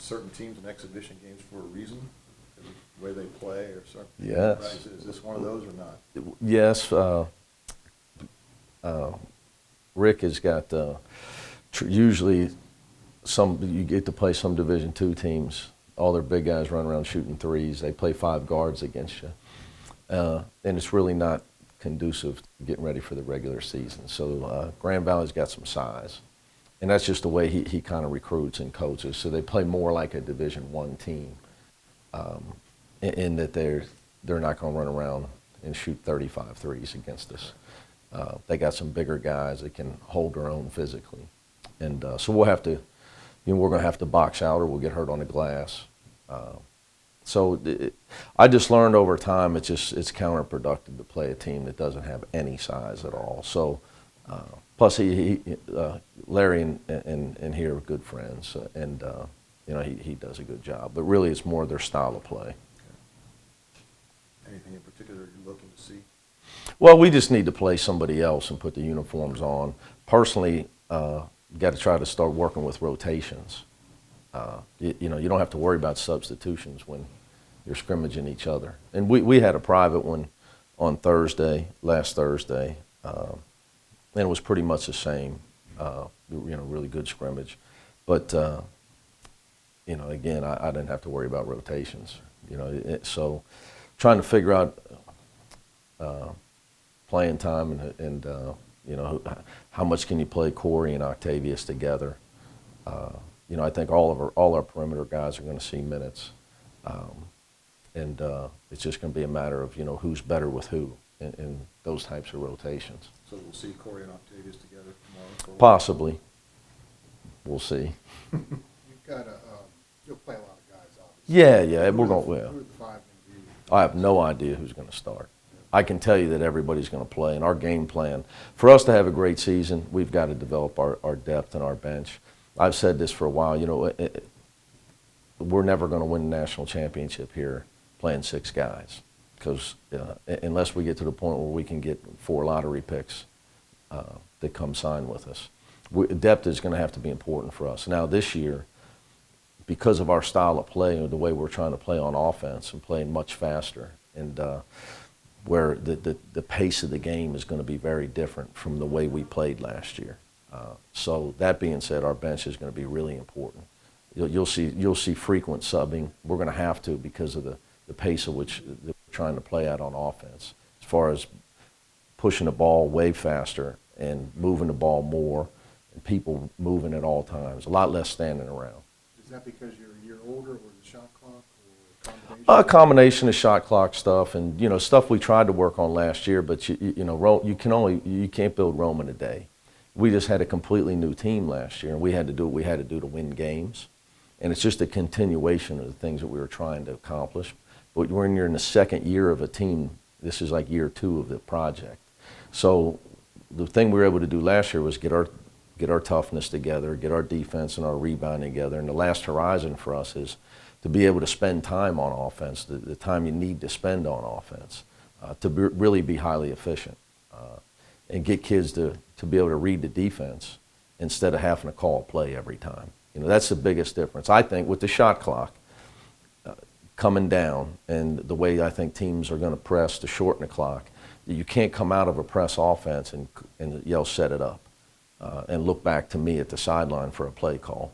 certain teams and exhibition games for a reason? The way they play or something? Yes. Is this one of those or not? Yes. Rick has got usually you get to play some Division II teams. All their big guys run around shooting threes. They play 5 guards against you. And it's really not conducive to getting ready for the regular season. So Grand Valley's got some size. And that's just the way he kind of recruits and coaches. So they play more like a Division I team in that they're not going to run around and shoot 35 threes against us. They got some bigger guys that can hold their own physically. And so we'll have to, we're going to have to box out or we'll get hurt on the glass. I just learned over time it's counterproductive to play a team that doesn't have any size at all. So plus Larry and he are good friends, and he does a good job. But really, it's more their style of play. Anything in particular you're looking to see? Well, we just need to play somebody else and put the uniforms on. Personally, got to try to start working with rotations. You don't have to worry about substitutions when you're scrimmaging each other. And we had a private one on last Thursday, and it was pretty much the same. Really good scrimmage, but again, I didn't have to worry about rotations. So trying to figure out playing time and how much can you play Corey and Octavius together. I think all our perimeter guys are going to see minutes, and it's just going to be a matter of who's better with who in those types of rotations. So we'll see Corey and Octavius together tomorrow? Possibly. We'll see. You've got you'll play a lot of guys, obviously. Yeah, we're going. Who are the 5 going to be? I have no idea who's going to start. I can tell you that everybody's going to play, and our game plan, for us to have a great season, we've got to develop our depth and our bench. I've said this for a while, we're never going to win a national championship here playing 6 guys, because unless we get to the point where we can get 4 lottery picks that come sign with us. Depth is going to have to be important for us. Now this year, because of our style of play and the way we're trying to play on offense and playing much faster, and where the pace of the game is going to be very different from the way we played last year. So that being said, our bench is going to be really important. You'll see frequent subbing. We're going to have to because of the pace at which we're trying to play at on offense, as far as pushing the ball way faster and moving the ball more, and people moving at all times, a lot less standing around. Is that because you're a year older, or the shot clock, or a combination? A combination of shot clock stuff and stuff we tried to work on last year, but you can't build Rome in a day. We just had a completely new team last year, and we had to do what we had to do to win games, and it's just a continuation of the things that we were trying to accomplish. But when you're in the second year of a team, this is like year 2 of the project. So the thing we were able to do last year was get our toughness together, get our defense and our rebounding together. And the last horizon for us is to be able to spend time on offense, the time you need to spend on offense, to really be highly efficient, and get kids to be able to read the defense instead of having to call a play every time. That's the biggest difference. I think with the shot clock coming down and the way I think teams are going to press to shorten the clock, you can't come out of a press offense and yell set it up. And look back to me at the sideline for a play call.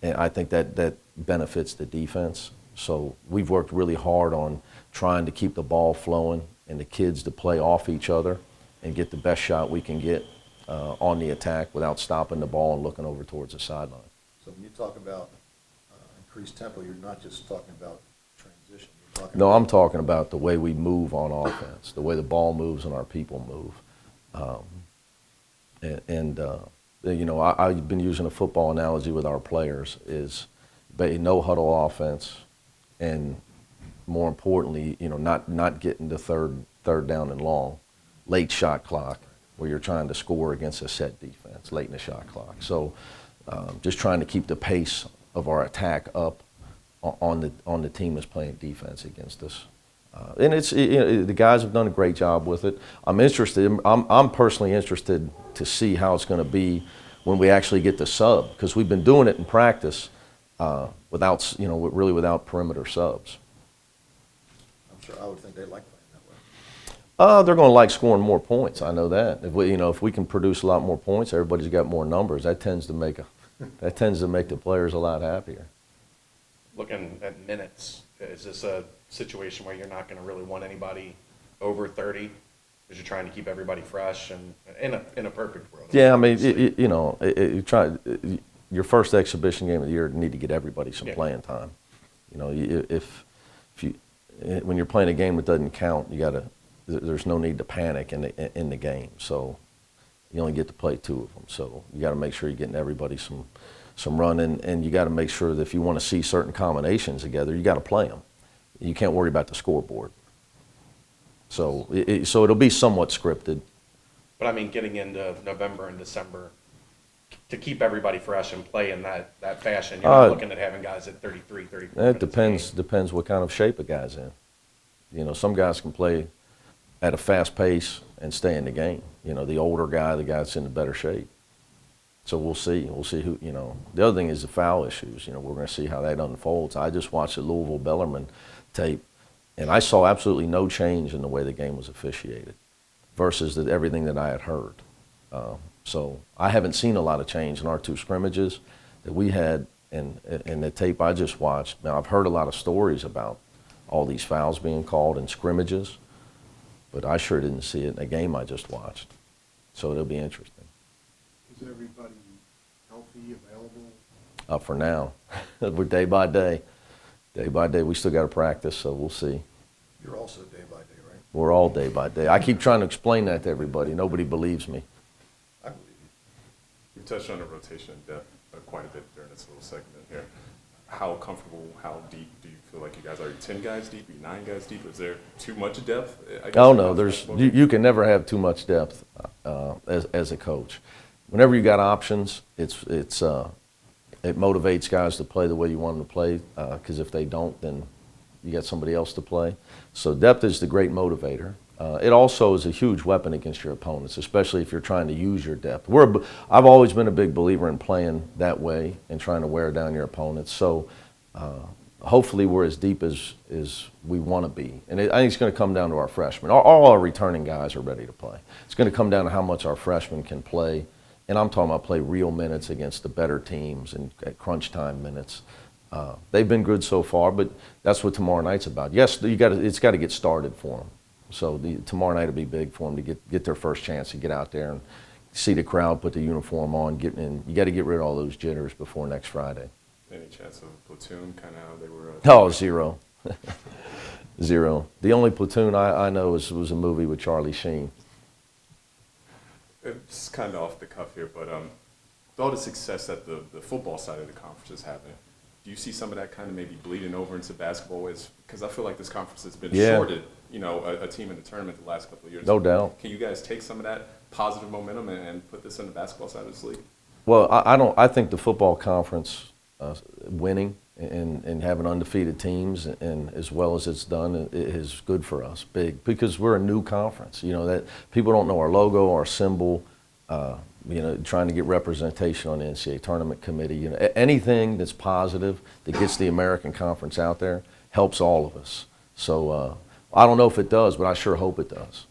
And I think that benefits the defense. So we've worked really hard on trying to keep the ball flowing and the kids to play off each other and get the best shot we can get on the attack without stopping the ball and looking over towards the sideline. So when you talk about increased tempo, you're not just talking about transition. No, I'm talking about the way we move on offense, the way the ball moves and our people move. I've been using a football analogy with our players is no huddle offense, and more importantly, not getting to third down and long, late shot clock where you're trying to score against a set defense late in the shot clock. So just trying to keep the pace of our attack up on the team that's playing defense against us. And the guys have done a great job with it. I'm personally interested to see how it's going to be when we actually get the sub, because we've been doing it in practice, without, really without perimeter subs. I'm sure, I would think they like playing that way. They're going to like scoring more points. I know that. If we can produce a lot more points, everybody's got more numbers. That tends to make the players a lot happier. Looking at minutes, is this a situation where you're not going to really want anybody over 30? Because you're trying to keep everybody fresh and in a perfect world. Yeah, I mean, your first exhibition game of the year, you need to get everybody some playing time. When you're playing a game that doesn't count, there's no need to panic in the game. So you only get to play 2 of them. So you got to make sure you're getting everybody some run, and you got to make sure that if you want to see certain combinations together, you got to play them. You can't worry about the scoreboard. So it'll be somewhat scripted. But I mean, getting into November and December, to keep everybody fresh and play in that fashion, you're not looking at having guys at 33, 34 It depends what kind of shape a guy's in. Some guys can play at a fast pace and stay in the game. The older guy, the guy that's in the better shape. So we'll see. We'll see who, The other thing is the foul issues. We're going to see how that unfolds. I just watched the Louisville Bellarmine tape, and I saw absolutely no change in the way the game was officiated versus everything that I had heard. So I haven't seen a lot of change in our 2 scrimmages that we had in the tape I just watched. Now, I've heard a lot of stories about all these fouls being called in scrimmages, but I sure didn't see it in a game I just watched. So it'll be interesting. Is everybody healthy, available? For now, we're day by day. Day by day, we still got to practice, so we'll see. You're also day by day, right? We're all day by day. I keep trying to explain that to everybody. Nobody believes me. I believe you. You touched on the rotation depth quite a bit during this little segment here. How comfortable, how deep do you feel like you guys are? Are you 10 guys deep? Are you 9 guys deep? Is there too much depth? Oh no, you can never have too much depth as a coach. Whenever you got options, it motivates guys to play the way you want them to play. Because if they don't, then you got somebody else to play. So depth is the great motivator. It also is a huge weapon against your opponents, especially if you're trying to use your depth. I've always been a big believer in playing that way and trying to wear down your opponents. So hopefully we're as deep as we want to be. And I think it's going to come down to our freshmen. All our returning guys are ready to play. It's going to come down to how much our freshmen can play. And I'm talking about play real minutes against the better teams and at crunch time minutes. They've been good so far, but that's what tomorrow night's about. Yes, it's got to get started for them. So tomorrow night will be big for them to get their first chance to get out there and see the crowd, put the uniform on, get in. You got to get rid of all those jitters before next Friday. Any chance of platoon, kind of how they were? Oh, zero. Zero. The only platoon I know was a movie with Charlie Sheen. It's kind of off the cuff here, but with all the success that the football side of the conference is having, do you see some of that kind of maybe bleeding over into basketball? Because I feel like this conference has been shorted, a team in the tournament the last couple of years. No doubt. Can you guys take some of that positive momentum and put this in the basketball side of this league? Well, I think the football conference winning and having undefeated teams, and as well as it's done, is good for us, big, because we're a new conference. That people don't know our logo, our symbol. Trying to get representation on the NCAA tournament committee. Anything that's positive that gets the American Conference out there helps all of us. So I don't know if it does, but I sure hope it does.